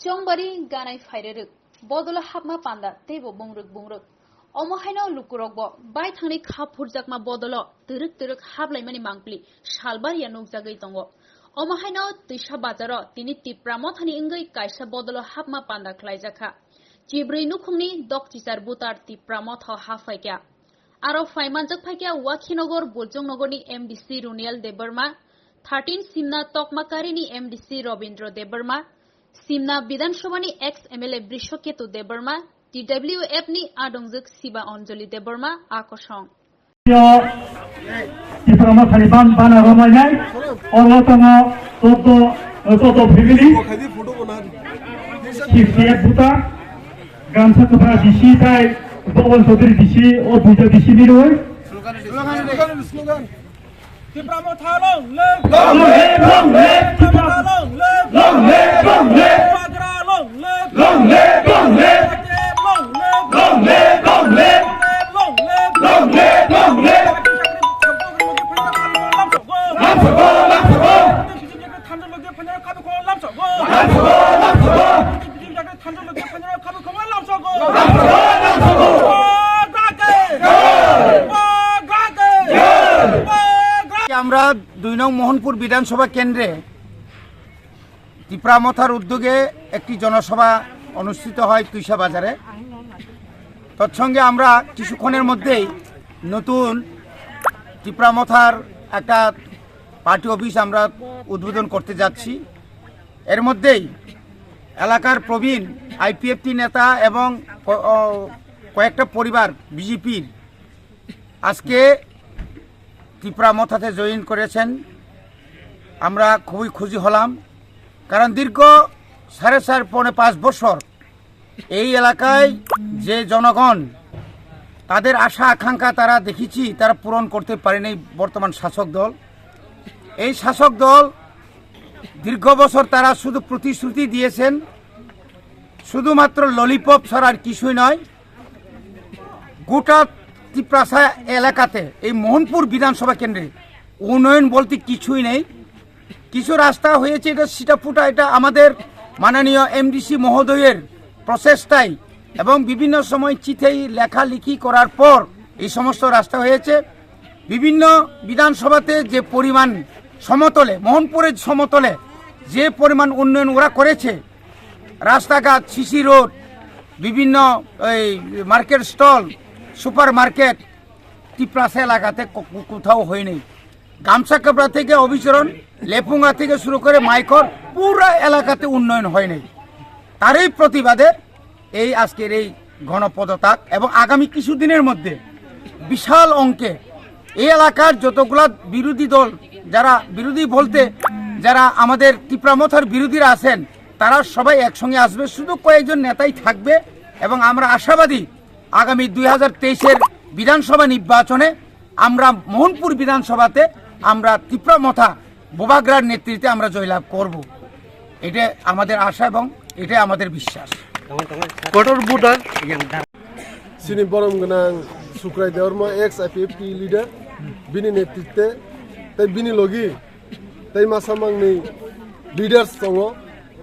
Jongbari ganai faireruk bodolo hapma panda tebo bungruk omohaino lukurokbo bai thangni khap hurjakma bodolo turuk haplaimani mangpli salbaria nukjagai tongo omohaino tuisa bazaro tini tipramo thani ingai kaisa bodolo hapma panda khlaijaka chibrui nukhungni doktichar butar tipramo tho hafaikya aro faimanjak phaikya wakhinogor buljongnogorni MDC Runial Debarma 13 Simna Tokmakarini MDC Robindro Debarma Simna Bidanshabani ex-MLA Brishoketu Debarma, TWF ni Adongjuk Siba Anjali Debarma, Akosong. Tipramo Taliban bana romanai, Olotongo Toto Family, Kifia Buta, Gamsa Kubra Dishi Tai, Bawal Sodri Dishi, or Buja Dishi Miroi. Slogan. Tipramo Thalong, long live, long live, long live, long live, long live, long live, long live, long live, long live, long live, long live, long live. আমরা ২ নং মোহনপুর বিধানসভা কেন্দ্রে তিপ্রামথার উদ্যোগে একটি জনসভা অনুষ্ঠিত হয় তুইসা বাজারে। তৎসঙ্গে আমরা কিছুক্ষণের মধ্যেই নতুন তিপ্রামথার একটা পার্টি অফিস আমরা উদ্বোধন করতে যাচ্ছি। এর মধ্যেই এলাকার প্রবীণ আইপিএফটি নেতা এবং কয়েকটা পরিবার বিজেপির আজকে তিপ্রামথাতে জয়েন করেছেন। আমরা খুবই খুশি হলাম, কারণ দীর্ঘ 4.5 বছর এই এলাকায় যে জনগণ তাদের আশা আকাঙ্ক্ষা তারা দেখেছি তারা পূরণ করতে পারেনি বর্তমান শাসক দল। এই শাসক দল দীর্ঘ বছর তারা শুধু প্রতিশ্রুতি দিয়েছেন, শুধুমাত্র ললিপপ ছাড়া আর কিছুই নয়। গোটা তিপ্রাসা এলাকাতে এই মোহনপুর বিধানসভা কেন্দ্রে উন্নয়ন বলতে কিছুই নেই। কিছু রাস্তা হয়েছে, এটা সিটাফুটা, এটা আমাদের মাননীয় এমডিসি মহোদয়ের প্রচেষ্টায় এবং বিভিন্ন সময় চিঠি লেখালেখি করার পর এই সমস্ত রাস্তা হয়েছে। বিভিন্ন বিধানসভাতে যে পরিমাণ সমতলে, মোহনপুরের সমতলে যে পরিমাণ উন্নয়ন ওরা করেছে, রাস্তাঘাট, সিসি রোড, বিভিন্ন market stall, super market Tiprasa এলাকাতে কোথাও হয়নি। গামছা কাপড়া থেকে অভিচরণ, লেপুঙ্গা থেকে শুরু করে মাইকর পুরো এলাকাতে উন্নয়ন হয়নি। তারই প্রতিবাদে এই আজকের এই গণপদত্যাগ এবং আগামী কিছুদিনের মধ্যে বিশাল অঙ্কে এই এলাকার যতগুলা বিরোধী দল, যারা বিরোধী বলতে যারা আমাদের তিপ্রামথার বিরোধীরা আছেন, তারা সবাই একসঙ্গে আসবে। শুধু কয়েকজন নেতাই থাকবে এবং আমরা আশাবাদী আগামী 2023-এর বিধানসভা নির্বাচনে আমরা মোহনপুর বিধানসভাতে আমরা তিপ্রামথা বোবাগ্রার নেতৃত্বে আমরা জয়লাভ করব। এটা আমাদের আশা এবং এটা আমাদের বিশ্বাস। কটর voter Sini borom ganang Sukrai Dewarma ex IPFP leader bini netritte tai bini logi tai masamang ni leaders tongo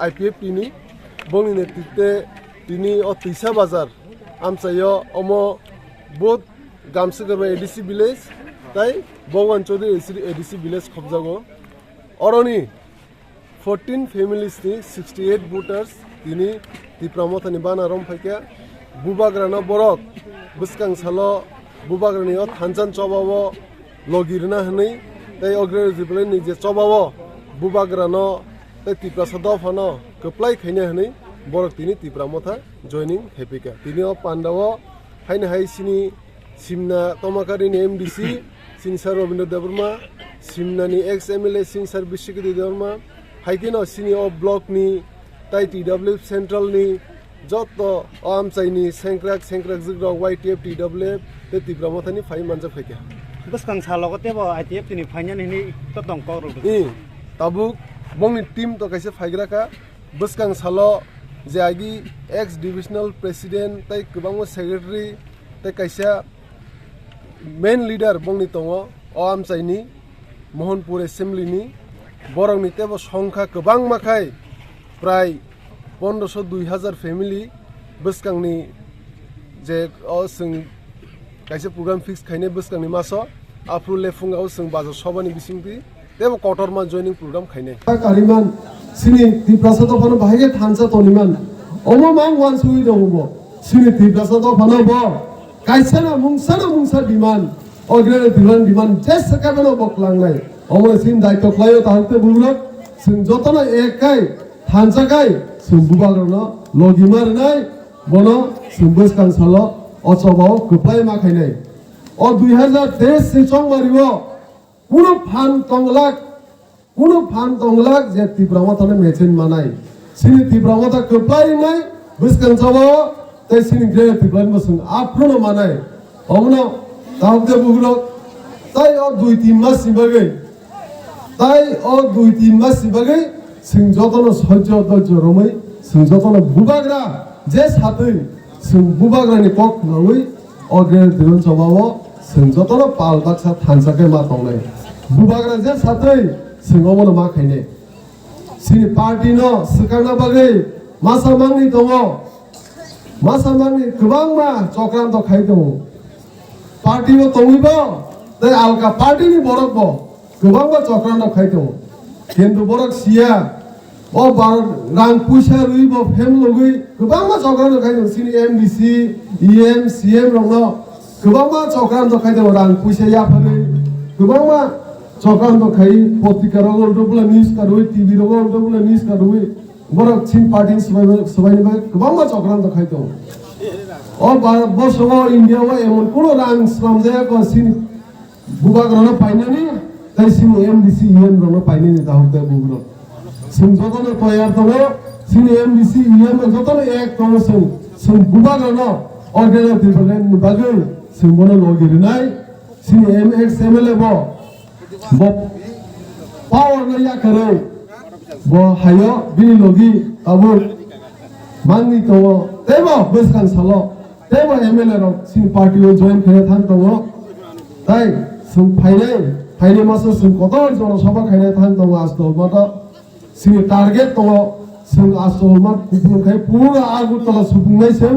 IPFP ni boni netritte tini o Tuisa bazar amsayo omo both Gamsagarba ADC village tai Bogwan Chaudhary ADC village khobjago oroni 14 families ni 68 voters tini Tipramo thani bana rom phaikya bubagrano borok buskang salo bubagrani o thanjan chobawo logirna hni tai ogre jibleni je chobawo bubagrano tai Tiprasa dofano koplai khaina hni borok tini Tipramotha joining hepika tini o pandawo haini hai sini Simna Tomakarini MDC Sinsar Robindro Debarma Simnani ex MLA Sinsar Bishiketu Debarma haikino sini o block ni tai TWF central ni joto amsaini sengkrak jigra YTF TWF te Tipramothani phai manja phekya buskang salogote bo ITF ni fainyan hini to tongkor tabuk bongni team to kaise phaigraka buskang salo je agi ex divisional president tai kubangmo secretary tai kaisa main leader bongni tongo o amsaini Mohanpur assembly ni borok ni tebo songkha kubang makhai prai 1500-2000 family beskangni je sing kaise program fix khaine beskangni maso april lefungao sing bajo sobani bisingti tebo kotorma joining program khaine kariman sini tiprasado phano bahige thansa toniman omo mang wan sui dobo sini tiprasado phano bo kaisana mungsa diman ogre diman jesa kabano boklangnai omo sin daito klayo tahte bulok sing jotona ekai thansa kai sing bubagrona logimar nai bono sing beskang salo অচবাও গোপাই মা খাইনাই ও 2023 সে চংমারিও কোন fun তংলাক যে তীব্রমতানে মেছেন মানাই সিনি তীব্রমতা গোপাই নাই বসকান চবাও তাই সিনি grey তীব্রন বসুন আপ্রনো মানাই অমন তাহতে বুগুলো তাই ও 2-3 মাস সিবাগে সিং যতন সহ্য ধৈর্য রমই সিং যতন বুবাগ্রা যে সাথে sing bubagrani kok nawi ogre diron chabawo sing jotoro pal baksa thansake ma tongnai bubagra je sathai sing omono ma khaine sini party no sikangna bagai masa mangni tongo kubang ma chokran to khai tongo party bo tongibo tai alka party ni borok bo kubang ma chokran to khai tongo kintu borok sia o bar rang puisa rui bo fem logui kubang ma chokran to khai sini MDC EM CM rongno kubang ma chokran to khai rang puisa ya phari kubang ma chokran to khai potrika rogol dobla news ka rui TV rogol dobla news ka rui borok chin party sabai ni ba kubang ma chokran to khai o bar bosogo India wa emon kono rang slam de ko sini bubagrana painani tai sini MDC EM rongno painani tahute bugro sing jotone toyar tono sini MDC EM jotone ek tono sing bubagrana organa dibalen bagai sing bono logirinai sini MX MLA bo power na ya kare bo hayo bini logi abu mangi to tebo beskan salo tebo MLA ro sini party o join kare than to tai sing phaine maso sing kotor jono soba khaine than to asto mata sini target to sing asto mat kupun khai pura agu to supungai sing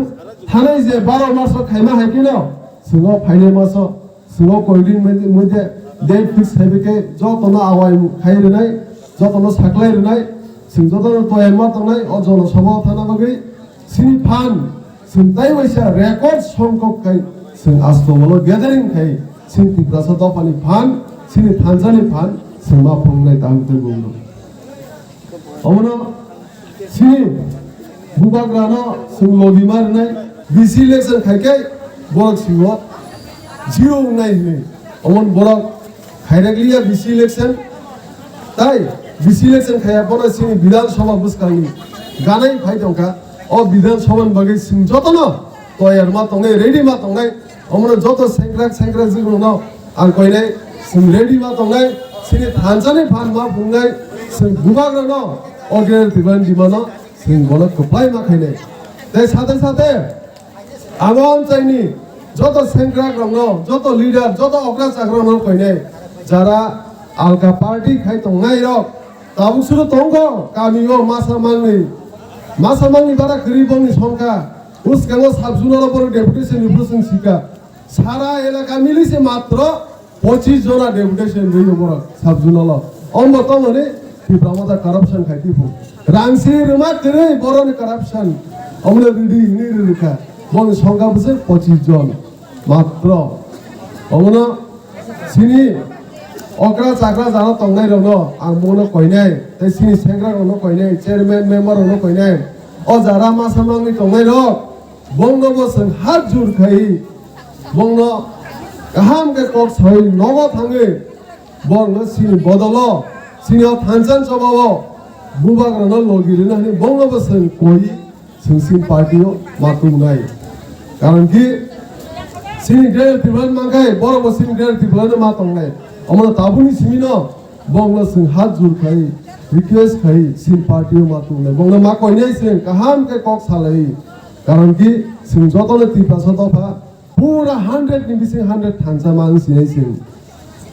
thanai je 12 maso khaima hakino singo phaine maso singo koidin muje date fix habike jotono awai khairenai jotono saklairenai sing jotono toyama tongnai o jono soba thana bagai sini fan sing tai waisa record songkok kai sing asto bolo gathering khai sing tiprasa to pani fan sini thanjani fan singma phongnai tamte bungno omono sini bubagrano sing logimar nai BC election khaikai borok singo zero nai ni omon borok khairakliya BC election tai BC election khaya pora sini bidhan sabha buskani ganai phai tongka o bidhan sabhan bagai sing jotono toyar ma tongai ready ma tongai omono joto sengkrak jigno ang koinai sing ready ma tongai sini thanjani phan ma bungai sing bubagrano ogre diban dimano sing bolak kopai ma khaine tai সাথে আমন চাইনি যত সেন্ট্রাক রংনো যত leader যত অগ্রা চাকরনো কইনে যারা Alka party খাই তংনাই rock তাবুসুর তংগ কামিও মাসামাংনি বারা গরিবনি সংখ্যা উসকাঙ্গো সাবজুনার উপর ডেপুটেশন রিপ্রেজেন্ট সিকা সারা এলাকা মিলিছে মাত্র 25 জনা ডেপুটেশন রইল বড় সাবজুনাল অম্বতমনে তীব্রমতা কারাপশন খাইতিবো রাংসি রমা করে বড়নি কারাপশন অমলে রিডি নিরিখা বন সংখ্যা বসে 25 জন মাত্র অমন সিনি অগ্রা চাকরা যারা তংনাই রং আং মনে কইনাই তাই সিনি সেংগ্রা রং কইনাই চেয়ারম্যান মেম্বার রং কইনাই ও যারা মাসামাংনি তংনাই রং বঙ্গ বসং হাত জুর খাই বঙ্গ গাহাম কে কক সই নগ থাঙ্গে বঙ্গ সিনি বদল সিনি থানসান সবাও বুবাগ্রন লগিরিনা বঙ্গ বসং কই সিং পার্টিও মাতুম নাই কারণ কি সিনি গ্রেড ত্রিপুরান মাঙ্গাই বড় বড় সিনি গ্রেড ত্রিপুরান মা তংনাই আমরা তাবুনি সিমিনো বংলা সিং হাত জুর খাই রিকোয়েস্ট খাই সিন পার্টিও মা তংনাই বংলা মা কইনাই সিং কাহাম কে কক সালাই কারণ কি সিং যতলে ত্রিপাসা দফা পুরা 100 নিবিসিং 100 থানসা মান সিনাই সিং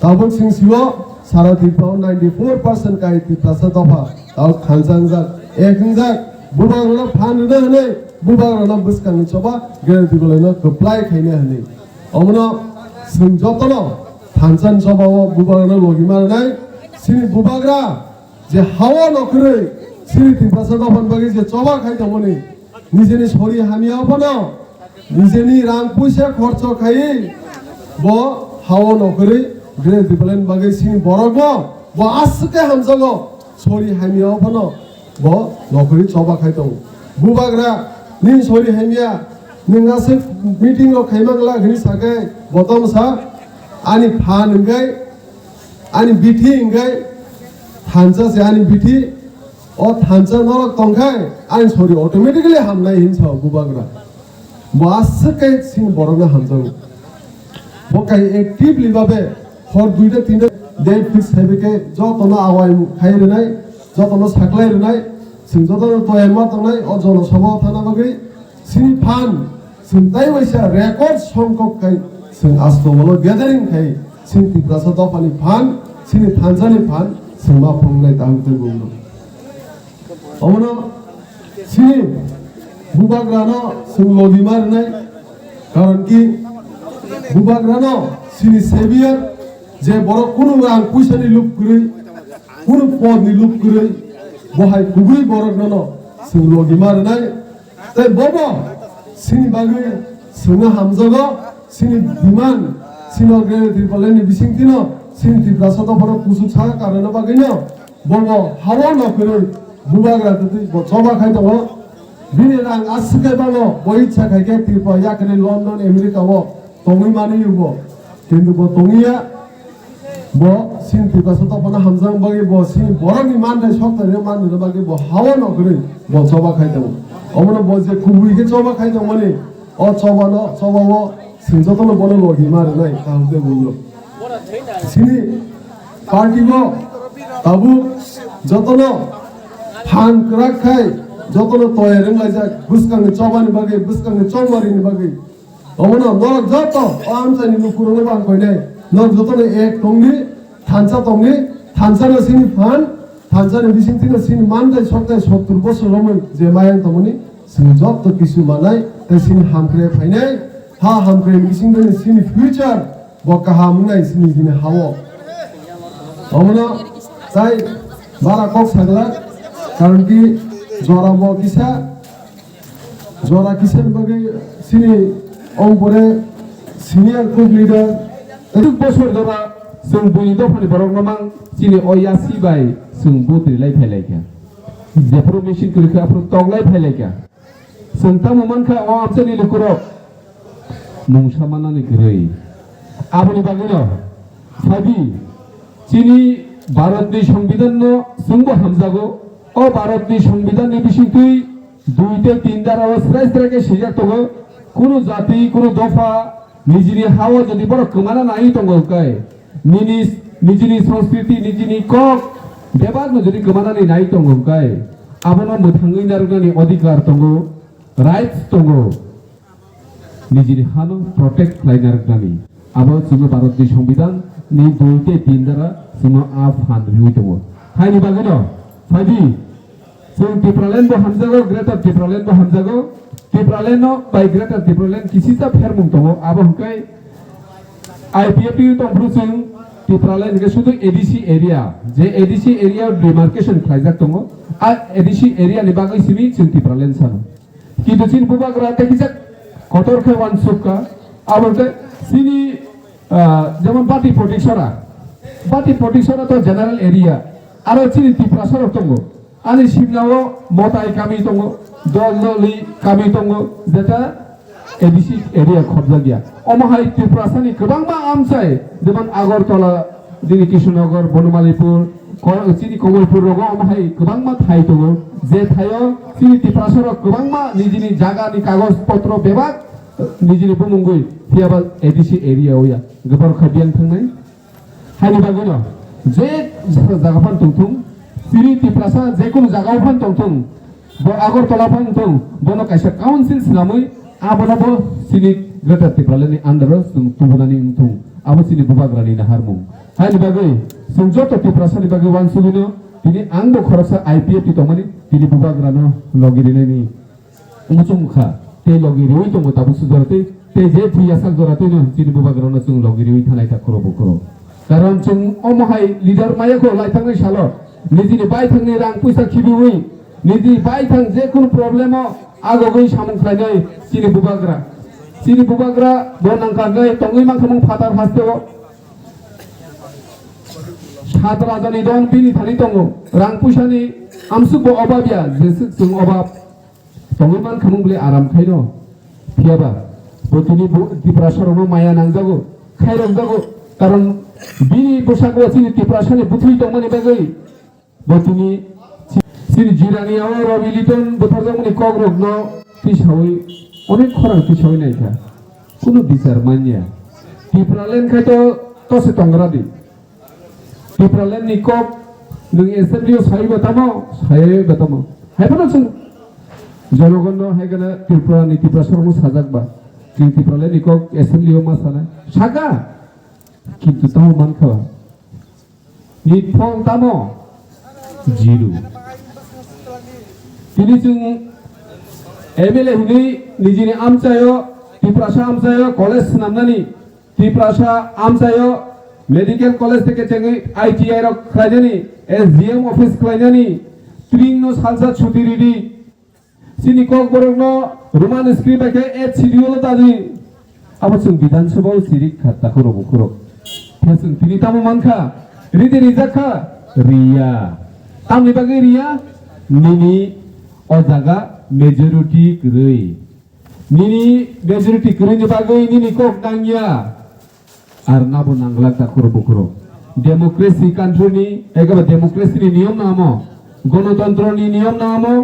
তাবুন সিং সিও সারা ত্রিপুরা 94% কাই ত্রিপাসা দফা তাও খানসাং জাক একজাক bubagrana phanrena hane bubagrana buskangni choba gerenti golena apply khaine hane amno sing jotono thansan choba bubagrana logimarnai sini bubagra je hawa nokre sini tiprasa dofan bagi je choba khai tamoni নিজেনি শরী হামিয়াও বনো নিজেনি রাং পয়সা খরচ খাই ব হাও নকরে grey দিবলেন বাগে সিনি বরগ ব আসকে হামজগ শরী হামিয়াও বনো ব নকরি চবা খাইতো বুবাগরা নিন শরী হামিয়া নিংগাসে মিটিং ও খাইমাগলা গনি সাকে বতম সা আনি ফান গাই আনি বিঠি গাই থানসা সে আনি বিঠি ও থানসা নরক তংখাই আইন সরি অটোমেটিক্যালি হামনাই হিনছ বুবাগরা বাসকে সিং বরনা হামজাও বকাই অ্যাক্টিভলি ভাবে হর দুইটা তিনটা ডেট ফিক্স হেবেকে যতন আওয়াই খাইরেনাই যতন সাকলাইরেনাই সিং যতন তয়ামা তংনাই ও জনসভা থানা বাগৈ সিনি ফান সিং তাই ওইসা রেকর্ড সংখ্যক খাই সিং আস্তবল গ্যাদারিং খাই সিং তিপ্রাসা দফানি ফান সিনি থানসানি ফান সিং মা ফংনাই তাহতে গুলো অমন সিনি বুবাগ্রানো সিং লগিমার নাই কারণ কি বুবাগ্রানো সিনি সেভিয়ার যে বড় কোন রাং পয়সানি লুপ করে কোন পদ নি লুপ করে বহাই গুগুই বড়গ্রানো সিং লগিমার নাই তাই বব সিনি বাগে সিংনা হামজগ সিনি বিমান সিনো গ্রে দিপলেনি বিসিংতিনো সিনি দিপ্রাসা দফানো কুসু ছা কারণ বাগেনো বব হাওয়া ন করে বুবাগ্রা তুই চবা খাই দব বিনি রাং আসকে দব বই ইচ্ছা খাইকে তিরপ ইয়াকনে লন্ডন আমেরিকা ব তংই মানি ইব কিন্তু ব তংইয়া ব সিন তিপ্রাসা দফানো হামজাং বাগে ব সিন বরনি মানদে সপ্তাহে মানদে বাগে ব হাওয়া ন করে ব চবা খাই দব অমন ব যে খুবুইকে চবা খাই দব মানে ও চবা ন চবা ব সিন যতন বন লগি মারে নাই তাহতে বলল সিনি পার্টি ব তাবু যতন ফান ক্রাক খাই যতন তয় রেংলাই যা বুসকাংনি চবানি বাগে বুসকাংনি চংমারিনি বাগে অমন নরক যত আমসানি নুকুরনে বান কইনে নর যতন এক টংনি থানসানো সিনি ফান থানসানি বিসিংতিনো সিনি মানদাই সপ্তাহে 70 বছর রমন যে মায়াং তমনি সিনি যত কিছু মানাই তাই সিনি হামক্রে ফাইনাই হা হামক্রে বিসিংতিনো সিনি ফিউচার বকা হামনাই সিনি দিনে হাও অমন তাই বারা কক সাগলা কারণ কি জরাব জরা কিসের বাগে সিনি অম্পরে সিনিয়র গ্রুপ লিডার एक बছর ধরা जों बयनिबो दफानि बरगनामां सिनि अयासि बाय जों बुद्रिलाय फायलायखा जेफोर मेसिन करखा आफ्रो तंगलाय फायलायखा जों ता मोमानखा अ आमसानि लुकुरो मुंसामानानि ग्रै आबनि बागैनो साबि सिनि भारतनि संविधाननो जोंबो हामजागो अ भारतनि संविधाननि बिसिंतुइ दुइते तीन दारा स्राय स्रायके सिजा दङ कोनो जाति कोनो दफा निजिनि हावा जदि बड़ कमाना नाई दङ काय निजिनि संस्कृति निजिनि कक बेबागनो जदि कमानानै नाई दङ काय आबनो मोथाङै नारगनानि अधिकार दङ राइट्स दङ निजिनि हानो प्रोटेक्ट लाइनारगनानि आबो जोङो भारतनि संविधान नि दुइते तीन दारा जोङो आप हान रिउ दङ हायनि बागैनो फाइदि जों टिप्रालेन बो हामजागो ग्रेटर टिप्रालेन बो हामजागो टिप्रालेनो बाय ग्रेटर टिप्रालेन किसिता फेरमुं दङ आबो हंकाय आईपीएफटी तंफ्रु जों टिप्रालेन के शुद्ध एडीसी एरिया जे एडीसी एरिया डिमार्केशन खायजाक दङ आ एडीसी एरिया नि बागै सिमी जों टिप्रालेन सानो किन्तु सिन बुबाग्रा तेकिजाक कटर खे वान सुका आबो सिनि जेमन बाटी प्रटेक्शरा तो जनरल एरिया आरो सिनि टिप्रासर दङ आनि सिमनाओ मताय कामी दङ दललि कामी दङ जेटा एडीसी एरिया खबजा गया अमहाय त्रिपुरासानि गोबांबा आमसाय जेमन आगरतला दिनि किशनगर बनमालीपुर सिनि कमलपुर रगो अमहाय गोबांबा थाय दङ जे थायो सिनि त्रिपुरासर गोबांबा निजिनि जागानि कागज पत्र बेबाग निजिनि बुमुंगै फियाबा एडीसी एरिया ओया गोबार खाबियान थांनाय हानि बागैनो जे जागाफान तुंथुं सिरि तिप्रासा जेकुनु जागाव फान तंथुं ब आगरतला फान तंथुं बनो कायसा काउन्सिल सिनामै आबनाबो सिनि ग्रेटर तिप्रालेनि आन्डाराव जों तुबनानि उनथुं आबो सिनि बुबाग्रानि नाहारमुं हायनि बागै जों जत तिप्रासानि बागै वान सुबिनो তিনি আংবো খরচা IPF ti tongmani তিনি bubagrano logirinani umuchungkha te logiriwi tongo tabu sudorate te je phiyasak dorate no তিনি bubagrano chung logiriwi thanai ta koro bokoro karon chung omohai leader maya ko laitangai salo nijini bai thangni rang puisa khibiwi niji bai thang je kun problem o agogoi samung khlainai তিনি bubagra bonangkangai tongoi mangkhamung phatar hasteo সাত রাজনী দন বিনি Thani দङ রাং পুইসানি আমসুকबो अभाबिया जेसे जों अभाब तंगैमान खामुंब्ले आराम खायनो फियाबा बतिनि दिप्रासरनो माया नांजागो खायरंजागो कारण बिनि बोसागो सिनि दिप्रासनि बुथुइ दंमोन बेगै बतिनि सिनि जिरानियाव रबिलिटन बोथरजोंनि कग्रगनो पिसावै अनेक खरां पिसावै नायखा कुनु बिचार मानिया दिप्रालेन खायतो तसे तंगरादि Tipralan nikop nung SMDO sai batamo haipana chung jorogono haigana Tripura ni Tripura sormo sajak ba Tipralan nikop SMDO masana saga kintu tamo mankhawa ni phong tamo jiru tini chung MLA hini nijini amchayo Tripura amchayo college namnani Tripura amchayo medical college থেকে Changi ITI র খাইজানি SDM office খাইজানি ত্রিংনো salsa ছুটি রিডি সিনি cock বরগনো Roman স্ক্রিপ্টকে HCDO দাদি আবসুং বিধানসভাও সিরিক খাতা করব করব ফাসুং তিনি তামো মানখা রিদি রিজাখা রিয়া তামনি বাগে রিয়া নিনি অজাগা majority গ্রই নিনি majority গ্রইনি বাগে নিনি কক দাঙ্গিয়া আর নাবো নাংলা তা করব করব ডেমোক্রেসি কান্ট্রি একেবারে ডেমোক্রেসির নিয়ম নামো গণতন্ত্রনি নিয়ম নামো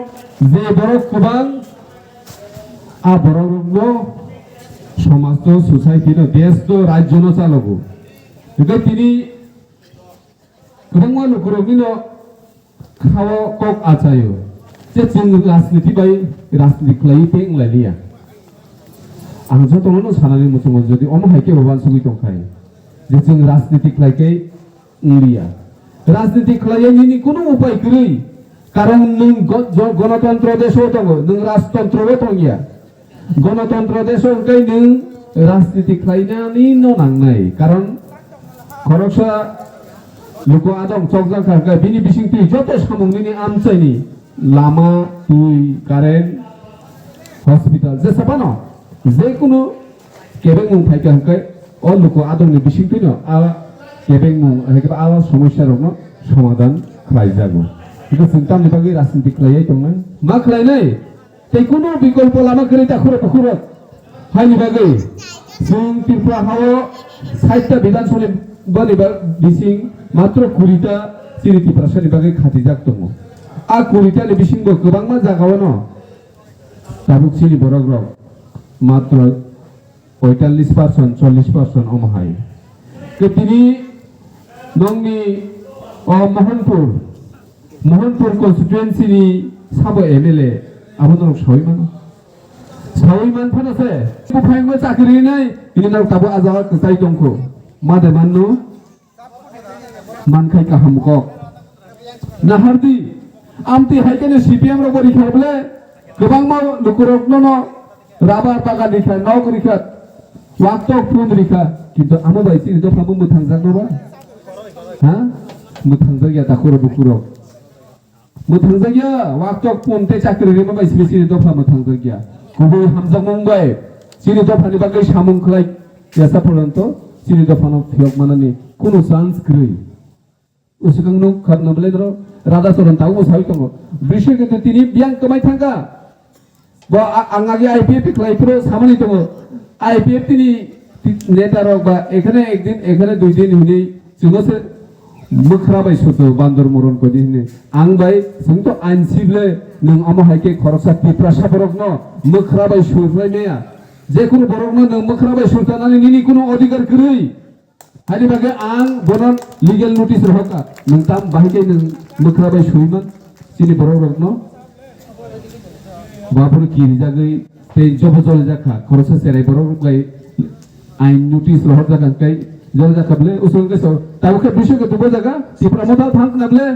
যে বড় কুবাং আ বড় রগ্ন সমাজ তো সোসাইটি নো দেশ তো রাজ্য নো চালবো এটা তিনি গোबां লুকুরগনি নো খাও কক আচাयो যে जों राजनीति बाय राजनीति खालाय पेंलायलिया आं जतनो सानानि मुसुमो जदि अमहायके भबान सुगि दंखाय जे जों राजनीति खालायकै उरिया राजनीति खालायनि कोनो उपाय गरै कारण नों गणतन्त्र देशो दङ नों राजतन्त्रबो दंगिया गणतन्त्र देशो कै नों राजनीति खालायनानि न नांनाय कारण खरकसा लुको आदम चकजाखारका बिनि बिसिंति जत सामुंनि आमचायनि लामा दुई कारेन्ट हस्पिटाल जे सापानो जे कोनो केबें मुं फाइका हंकै अ लुको आदमनि बिसिंतिनो आ केबें मुं हेके आला समस्या रनो समाधान खालायजागौ इखो चिंतानि बागै राजनीति खालायै दंमोन मा खालायनाय ते कोनो विकल्प लामा गरै दाखुर हायनि बागै जों त्रिपुरा हाव 60टा विधानसभा बनि बिसिं मात्र 20टा सिरि त्रिपुरानि बागै खाथिजाक दङ आ 20टानि बिसिंबो गोबां मा जागावनो दाबुक सिरि बरग्रक मात्र 45% 40% अमहाय के तिनी नंगनि मोहनपुर कन्स्टिट्युएन्सि नि साबो MLA आबोनो सावैमान फानासे फाइंगो चाकरि नै तिनिनाव ताबो आजा कसाय दंखो मादे माननो मानखाय काहामक नाहारदि आमति हायकेने CPM रो बरि खाबले गोबां मा लुकुरकनो राबार बागान रिखा नौक रिखा वाक्तक फुन रिखा किन्तु आमो बायसि दफाबो मोथांजागनोबा हा मोथांजागिया दाखुर बुकुर मोथांजागिया वाक्तक फुन ते चाकरि रिमा बायसि बिसि दफा मोथांजागिया गुबै हामजाग मुंबाय सिरि दफानि बागै सामुं खलाय यासा पर्यन्त सिरि दफानो फियक मानानि कोनो चान्स ग्रै उसिकांनो खारनबले दर राधा चरण ताऊ साइ दङ बिसोर किन्तु तिनि बियां कमाय थांगा बा आंगागे IPF खालायफ्रो सामानि दङ IPF तिनि नेतारक बा एखाने एकदिन एखाने दुइ दिन हुनि जोंसो मोख्राबाय सुतो बान्दर मरन कदि हिने आं बाय जोंथ आइनसिबले नों अमहायके खरसा त्रिपुरा साबरकनो मोख्राबाय सुफ्रायनाया जेकुनु बरकनो नों मोख्राबाय सुतानानि निनि कुनु अधिकार गरै हानि बागे आं बनन लीगल नोटिस रहका नों ताम बाहायके नों मोख्राबाय सुइमान सिनि बरकनो बापुर किरि जागै ते जबजल जाखा खरसा सेराय बरकलाय आइन नोटिस रहर जागै जल जाखाबले उसुंगे सो तावके बिशुके दुबो जागा त्रिपुरा मथा थांक नाबले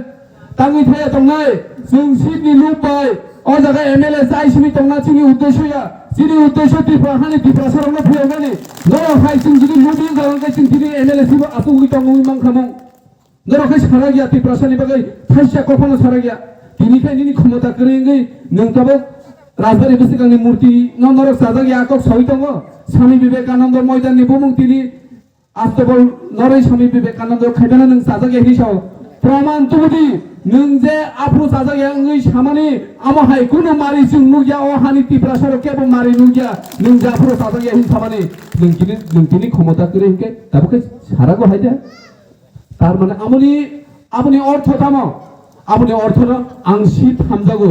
tangi thaya tongnai जों सिटनि लुबबाय अ जागा एमएलए जाय सिनि तंना चिनि उद्देश्यया चिनि उद्देश्य त्रिपुरा हानि त्रिपुरा सरंना फैनानै नरो हाय जों जुदि लुबि गालांगाय जों दिनै एमएलए सिबो आसुगि तंगुइ मांखामं नरो हाय सारा गया त्रिपुरा सानि बागै थाइसा कफानो सारा गया दिनिखाय दिनि क्षमता करेंगै नोंथाबो राजबारि बिसिगांनि मूर्ति नरो साजा गया आकक सहि दङ स्वामी विवेकानंद मैदाननि बुमुं तिनि आस्तबल नरै स्वामी विवेकानंद खायदाना नों साजा गया हिसाव प्रमाण तुबुदि नों जे आफ्रो साजा गया ngै सामानि आमहाय कुनु मारि जों नुगिया अ हानि त्रिपुरा सर केबो मारि नुगिया नों जे आफ्रो साजा गया हिन सामानि नोंथिनि क्षमता करेंगै दाबोके सारागो हायदे तार माने आमुनि अर्थ तामो आमुनि अर्थ आं सिट हामजागो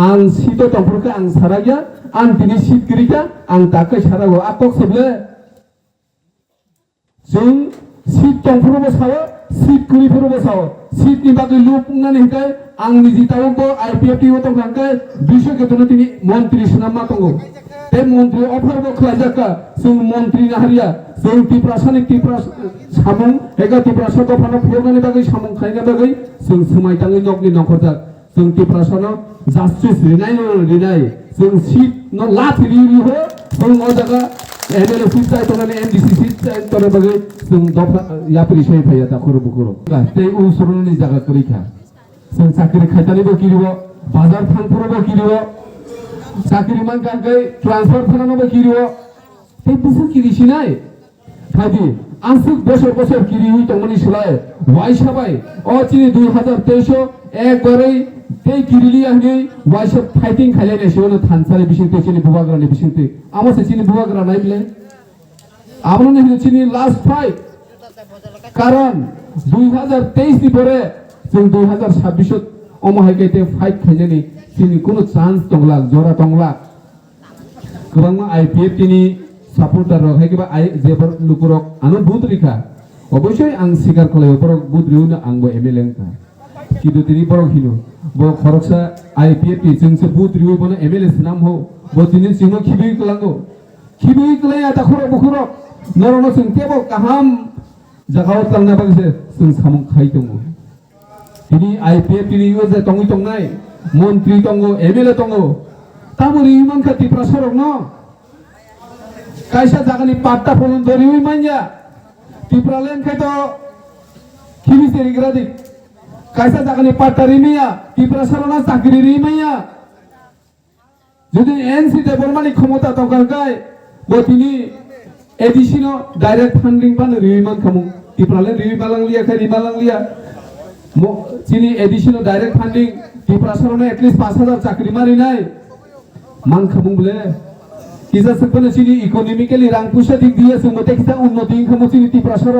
आं सिटो तंफोरखौ आं सारा गया आं दिनै सिट गिरिखा आं ताकै सारागो आकक सबले जों सिट तंफोरबो सावो सिट गिरिफोरबो सावो सिटनि बागै लुबुंनानै हिखाय आं निजि तावबो आईपीएफटीओ तंखांखाय 200 केतनो तिनि मन्त्रि सुनामा तंगो ते मन्त्रि अफारबो खलाजाका जों मन्त्रि नाहारिया जों त्रिपुरा सानि त्रिपुरा सामुं एगा त्रिपुरा सको फानो फुलनानै बागै सामुं खायना बागै जों समायताङै नगनि नखरजा जों त्रिपुरा सानो जास्टिस रिनाय जों सिट न लाथिरि हो जों अ जागा एमएलए सिट जाय तंनानै एमडीसी सिट जाय तने बागै जों दफा या परिचय फैया ता खरो बुखरो ते उसुरनि जागा करिखा जों साख्रि खायतानिबो किरिबो बाजार थांफोरबो किरिबो साख्रि मान गागै ट्रान्सफार खालामनोबो किरिबो ते बिसोर किरिसिनाय खादि आंसुक बोसोर किरि हुइ तंमनि सलाय वाइसाबाय अ चिनि 2023 एकबारै ते किरिलि आंनि वाइसा फाइटिं खालायनाय सेवनो थानसारि बिसिंते चिनि बुबाग्रानि बिसिंते आमसे चिनि बुबाग्रा नायबले आबरने चिनि लास्ट फाइट कारण 2023 नि परे जों 2026 अमहायकेते फाइट खायनानि चिनि कोनो चान्स दंला जरा दंला गोबां आईपीएफ नि सापर्टार रहायबा आइ जेफोर लुकुरक आनो बुत रिखा अबश्य आं स्वीकार खालायो पर बुत रिउनो आंबो एमएलए का किदु तिनि बरक हिनो बो खरकसा आईपीएफ नि जोंसो बुत रिउ बनो एमएलए नाम हो बो तिनि सिंह खिबि कलांगो खिबि कलाया तखरो बुखरो नरनो जों केबो काहाम जगाव तंना बागसे जों सामुं खाइ दंगो तिनि आईपीएफ नि इउजे तंगि तंनाय मन्त्रि दंगो एमएलए दंगो ताबोरि मान खाति प्रसारक न कायसा जागानि पाट्टा फोन दरिउइ मान्या त्रिपुरालेन खायतो खिबि सेरिग्रादि कायसा जागानि पाट्टा रिमिया त्रिपुरा सरना चाकरि रिमाया যদি এনসি দেবরমানি ক্ষমতা দরকার বতিনি এডিশন ডাইরেক্ট ফান্ডিং পান রিমান খামু ত্রিপুরালে রিমালাংলিয়া খাই রিমালাংলিয়া চিনি এডিশন ডাইরেক্ট ফান্ডিং ত্রিপুরা সরনে এটলিস্ট 5000 চাকরি মারি নাই মান খামু বলে কিজা সকনে চিনি ইকোনমিক্যালি রাং পুষা দিক দিয়ে সুমতে কিজা উন্নতি খামু চিনি ত্রিপুরা সর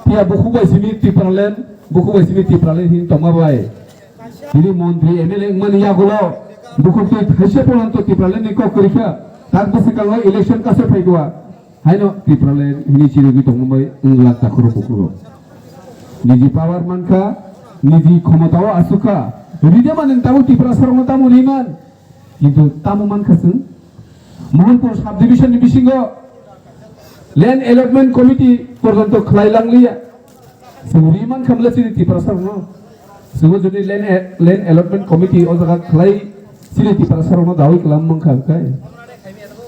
পিয়া বহু বাইসিমি ত্রিপুরালেন বহু বাইসিমি ত্রিপুরালেন হিন তমাবাই চিনি মন্ত্রী এমএলএ মানিয়া গুলো बुकुते थाइसे पलंतो त्रिपुराले निको करिखा ताक बसिकाङो इलेक्शन कासे फैगवा हायनो त्रिपुराले हिनि चिरिगि दंबाय इंला ताखरो बुकुरो निजि पावर मानखा निजि क्षमताव आसुखा रिदे माने ताबो त्रिपुरा सरंग तामु रिमान किन्तु तामु मानखासो मोहनपुर सब डिविजन नि बिसिङो लैंड अलॉटमेंट कमिटी पर्यन्त खलायलांलिया जों रिमान खामले चिनि त्रिपुरा सरंग जों जुदि लैंड अलॉटमेंट कमिटी अ जागा खलाय सिरि त्रिपुरा सरंग दावि कलाम मंखाय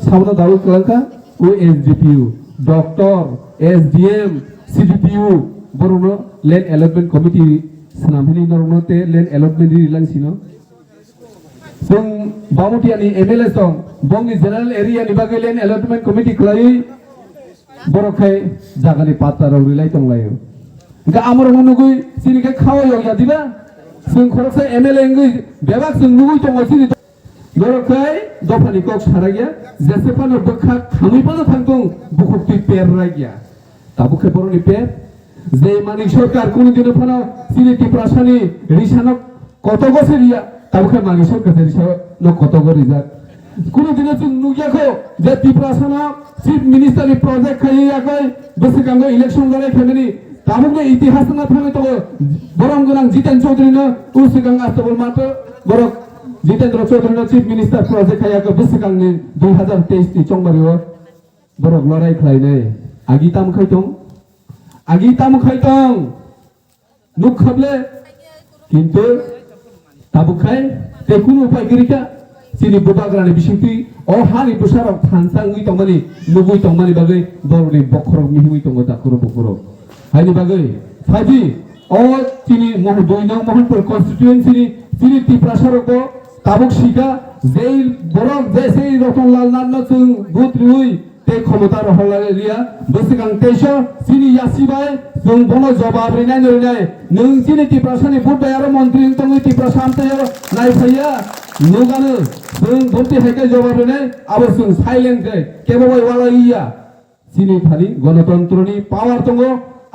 सावना दावि कलांखा ओ एसडीपीयू डॉक्टर एसडीएम सीडीपीयू बरनो लैंड अलॉटमेंट कमिटी सनामनि नरनो ते लैंड अलॉटमेंट रिलांसिनो जों बामुटियानि एमएलए दं बंगनि जनरल एरिया नि बागै लैंड अलॉटमेंट कमिटी खलाय बरखाय जागानि पात्ता रिलाय दंलायो गा आमर नुगुइ सिनिके खावयो यादिबा जों खरसे एमएलए ngै बेबाक जों नुगुइ दङ सिनि गरखाय दफानि कक सारा गया जेसेफानो बखा खामैपानो थांदों बुखुक्ति पेररा गया ताबुखे बरनि पेर जे मानिक सरकार कोन दिन फानो सिनि त्रिपुरासानि रिसानो कत गसेरिया ताबुखे मानिक सरकार रिसा न कत गरिजा कोन दिन जों नुगियाखौ जे त्रिपुरासानो चीफ मिनिस्टारनि प्रोजेक्ट खाययाखै बसिकांगो इलेक्शन लड़ाई खायनि ताबुखे इतिहास ना थाङै तो बरम गोनां जितेन चौधरीनो उसिगां आस्तबल मातो बरक Jitendra Chaudhary chief minister project खायाखौ बसिगांनि 2023 नि चंबारियो बरक लड़ाई खायनाय आगि ताम खायदं नुखबले কিন্তু তাবুখাই তে কোনো উপায় গিরিকা চিনি বুবাগ্রানি বিসিংতি ও হানি বুসারক থানসাংই তংমানি নুগুই তংমানি বাগৈ বরনি বখরক মিহিমি তংগ দাকুরো বকুরো হাইনি বাগৈ ফাইজি ও চিনি মহ 2 নং মোহনপুর কনস্টিটিউয়েন্সি চিনি টিপ্রাসারক তাবুক শিকা যেই বরক যে সেই রতনলাল নান্ন চুং বুত রুই তে ক্ষমতা রহলালিয়া বসিকাং তেইশো চিনি ইয়াসিবাই जों बनो जवाब रिनाय नरिनाय नों चिनि टिप्रासानि बुटबाय आरो मन्त्रि तंगै टिप्रासा आमथाय नायफाया नुगानो जों भर्ति हायके जवाब रिनाय आबो जों साइलेन्ट गे केबोबाय वालाइया चिनि थानि गणतन्त्रनि पावार दङो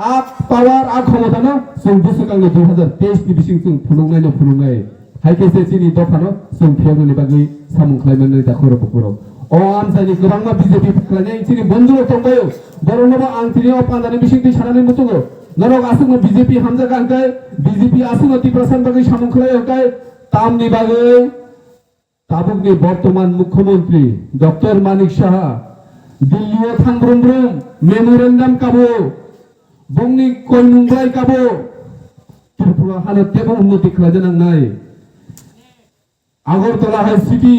आ पावार आ क्षमतानो जों बुसुकांनि 2023 नि बिसिं जों फुलुंनाय हायकेसे चिनि दखानो जों फेगनि बागै सामुखलायमोन दाखरो बखरो ओ आमसानि गोबांमा बिजेपि फुख्लायनाय चिनि बन्दुरो दंबायो बरनोबा आंथिनि अपान्दानि बिसिंति सानानै मुतुगो नरक आसुनो बिजेपि हामजा गांखाय बिजेपि आसुनो टिप्रासान बागै सामुखलाय हकाय तामनि बागै ताबुकनि बर्तमान मुख्यमंत्री डॉक्टर मानिक साहा दिल्लीयाव थांब्रुमब्रुम मेमोरेन्डाम काबो बंनि कयमुंबाय काबो त्रिपुरा हानो तेबो उन्नति खालामनांनाय আগরতলা হাই সিটি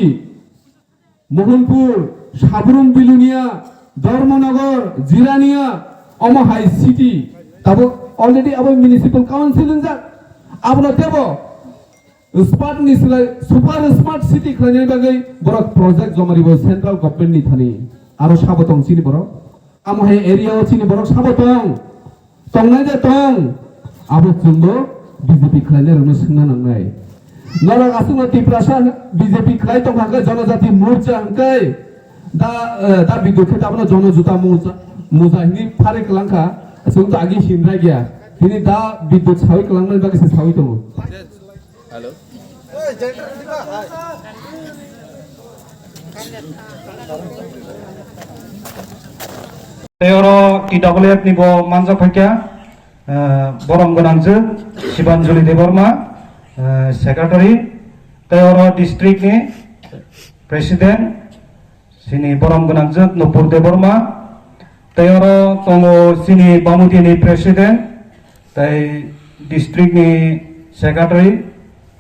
মোহনপুর সাবরুম বিলুনিয়া ধর্মনগর জিরানিয়া অম হাই সিটি তাবো অলরেডি আবো মিউনিসিপাল কাউন্সিল যা আবনো তেবো স্মার্ট নিসলাই সুপার স্মার্ট সিটি খালাইनाय बागै बरक प्रोजेक्ट जमारिबो सेंट्रल गभर्नमेंट नि थानि आरो साबतं सिनि बरक आमो हे एरियाव सिनि बरक साबतं तंनाय जे तं आबो जोंबो बिजेपि खालायनाय रनो सोंना नांनाय नरक आसुनो टिप्रासा बिजेपि खालाय तं हागे जनजाति मोर्चा हंकै दा बिदुखे दाबनो जनजुता मोर्चा हिनि फारे कलांखा जों आगि हिनरा गया हिनि दा बिदुत सावि कलांनाय बागै सावि दङ हेलो तेरो TWF नि बो मानजा फाइका बरम गोनांजो शिबानजुलि देबर्मा सेक्रेटारि तेरो डिस्ट्रिक्ट नि प्रेसिडेंट सिनि बरम गोनांजो नुपुर देबर्मा तेरो तंगो सिनि बामुति नि प्रेसिडेंट तै डिस्ट्रिक्ट नि सेक्रेटारि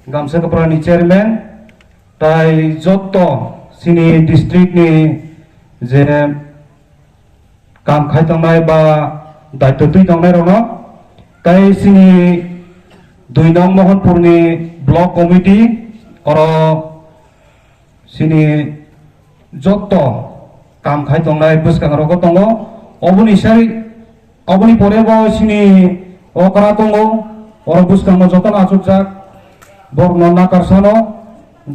गामसाकपरानि चेयरमैन तै जत्तो सिनि डिस्ट्रिक्ट नि जे काम खायतंनाय बा दायित्व तुइतंनाय रनो तै सिनि 2 नং मोहनपुरनि ब्लक कमिटी और सिनि जत्तो काम खायतंनाय बुसकांगरको दङो अबनि परेबो सिनि अकरा दङो और बुसकांगो जतन आचुकजाक बरनो नाकारसानो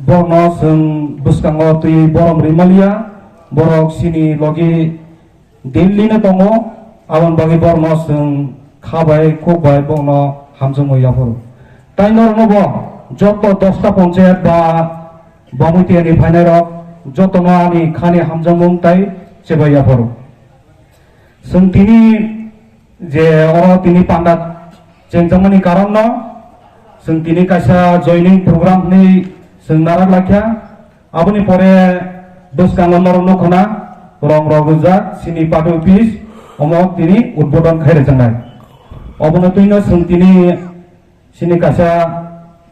बरनो जों बुसकांगो तुइ बरम रिमालिया बरक सिनि लगी दिल्लीनो दङ आवन बागै बरनो जों खाबाय खोबाय बरनो हामजोमैयाफोर ताइ नरनोबो जत 10टा पन्चायत बा बामुतियानि फाइनारक जतनो आनि खानि हामजोमुं ताइ सेबायाफोर जों तिनि जे अर तिनि पान्डा जेंजामनि कारण न जों तिनि कायसा जयनिं प्रोग्राम नि जों नाराग लाखिया आबनि परे बुसकांगो नरनो खना रंग रगुजा सिनि पार्टी अफिस अमक तिनि उद्बोधन खायरजनाय अबनो तुइनो जों तिनि सिनि कायसा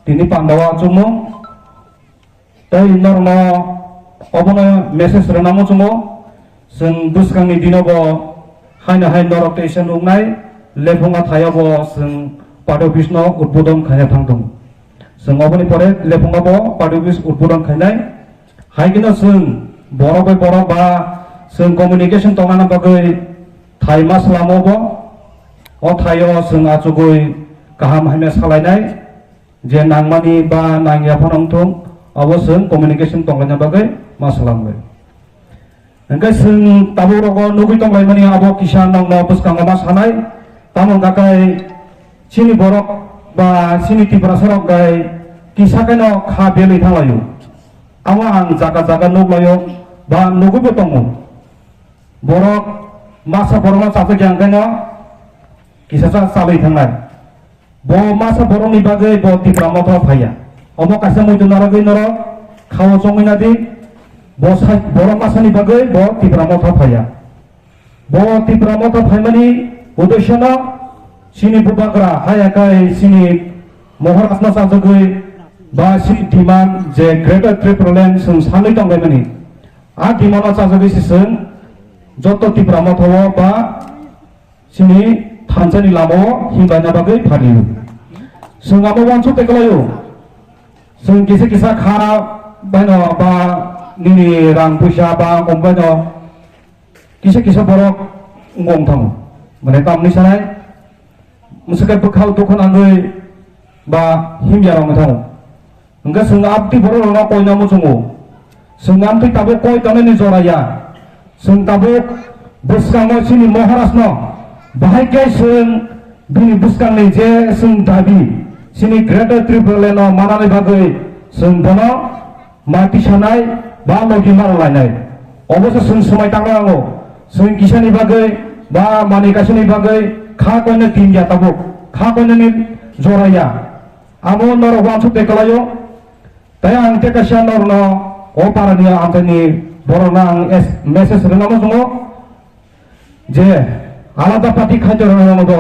तिनि पान्डावा चुमु तै नरनो अबनो मेसेज रनामो चुमु जों बुसकांनि दिनबो हायना हाय नरक टेसन उंनाय लेफंगा थायाबो जों पार्टी अफिस न उद्बोधन खायना थांदों जों अबनि परे लेफंगाबो पार्टी अफिस उद्बोधन खायनाय हायगिनो जों बरबाय बरबा जों कम्युनिकेशन तंगाना बागै थाइ मास लामोबो अ थायो जों आचुगै गाहाम हायना सालायनाय जे नांमानि बा नांगियाफोरंथं अब जों कम्युनिकेशन तंगाना बागै मास लामगोन ओंखाय जों ताबो रग नुगै तंलायमानि आबो किसान नंनो बुसकांगो मा सानाय तामन गाकाय सिनि बरक बा सिनि टिप्रासारक गाय किसाखायनो खा बेलै थांलायो आवा आं जागा जागा नुगलायो बा नुगैबो दङ बरक मासा बरमा सासे गांखायनो किसासा साबै थांनाय ब मासा बरमनि बागै ब टिप्रा मथा फाया अमो कासा मैदु नारगै नर खाव जंगिनादि बर मासानि बागै ब टिप्रा मथा फाया ब टिप्रा मथा फायमानि उद्देश्यनो सिनि बुबाग्रा हायाखाय सिनि महाराष्ट्र साजगै बा सि डिमान्ड जे ग्रेटर ट्रिपुरालेण्ड जों सानै दंलायमानि आ डिमान्डआ साजगै सिसों जत तिप्रा मथाव बा सिनि थानसानि लामाव हिंबायना बागै फालियो जों आबो वानस तेकलायो जों किसे किसा खा बायनो बा निनि रां पैसा बा गंबायनो किसे किसा बरक ngong थाङो माने तामनि सानाय मुसुखाय बोखाव दखनाङै बा हिमजारावनो थाङो ओंगा जों आबति बर'ना कयना मुजुङो जों आमति ताबो कय तानानि जराया जों ताबो बुसकाङो सिनि महाराष्ट्र बाहायखाय जों बिनि बुसकांनि जे जों दाबि सिनि ग्रेटर ट्रिपुरालेण्डआव मानानै बागै जों बनो माति सानाय बा लगि मारलायनाय अबसे जों समाय थांनांगौ जों किसानि बागै बा मानिकासिनि बागै खा कयनो तिनया ताबो खा कयनोनि जराया आमो नर वानस तेकलायो ताय आं तेकासिया नरनो ओ पारानि आंनि बर'ना आं मेसेज रोंनामो जोङो जे आलादा पार्टी खायदो रोंनामो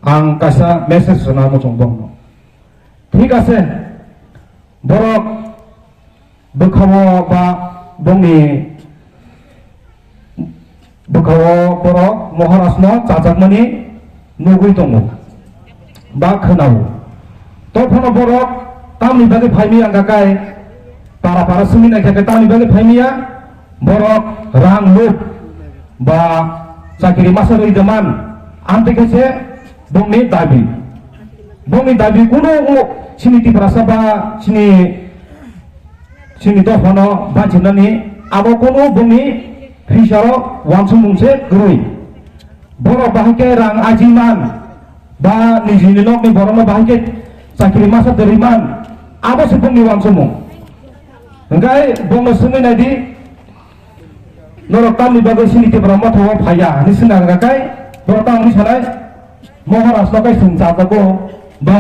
आं कासा मेसेज रोंनामो जों दं ठीक আছে बरक बोखाव बा दंनि बोखाव बरक महाराष्ट्र जाजाकमानि नुगै दङ बा खोनावो तफोनो बरक तामनि बागै फायमी आंगाखाय पारा पारा सुमिनाय खाय तामनि बागै फायमिया बरक रां लुट बा चाकरि मासारि दमान आमते खायसे दंनि दाबि कुनो सिनि तिप्रासा बा सिनि दफानो बाजिनानि आबो कुनो दंनि फिसारो वानसु मुंसे ग्रुइ बर' बाहायके रां आजिमान बा निजिनि नकनि बर'नो बाहायके चाकरि मासा दरिमान आबो सुबुंनि वानसु मुं ओंखाय बंनो सुमिनायदि नरतामनि बागै सिनि तिप्रा मथाव फाया निसिना गाखाय नरतामनि सानाय महाराष्ट्र काय जों जाजागो बा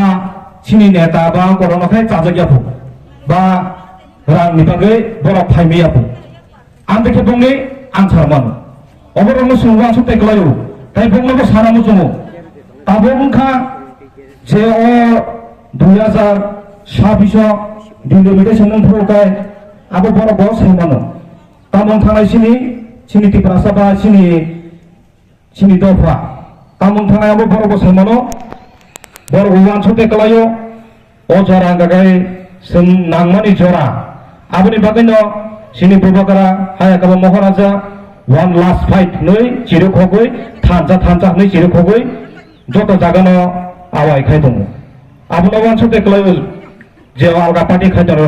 सिनि नेता बा कर'नाखाय जाजागियाफो बा रांनि बागै बर' फायमियाफो आं बेखे दंनि आं सारमान अबरनो सुंवा सुते गलायो ताई बंनो सानामो जोङो ताबो उनखा जे ओ 2026 डिलिमिटेशन नंफोरखाय आबो बर' बस सारमानो तामन थानाय सिनि तिप्रासा बा सिनि दफा तामन थानाय आबो बर' बस सारमानो बर' उवान सुते गलायो ओ जरा गागाय जों नांमानि जरा आबोनि बागैनो सिनि बुबाकारा हायाकाबा महाराजा वन लास्ट फाइट नै चिरखगै थानजा नै चिरखगै जत जागानो आवाय खाय दङ आबोनो वान सुते गलायो जे आलगा पार्टी खायदो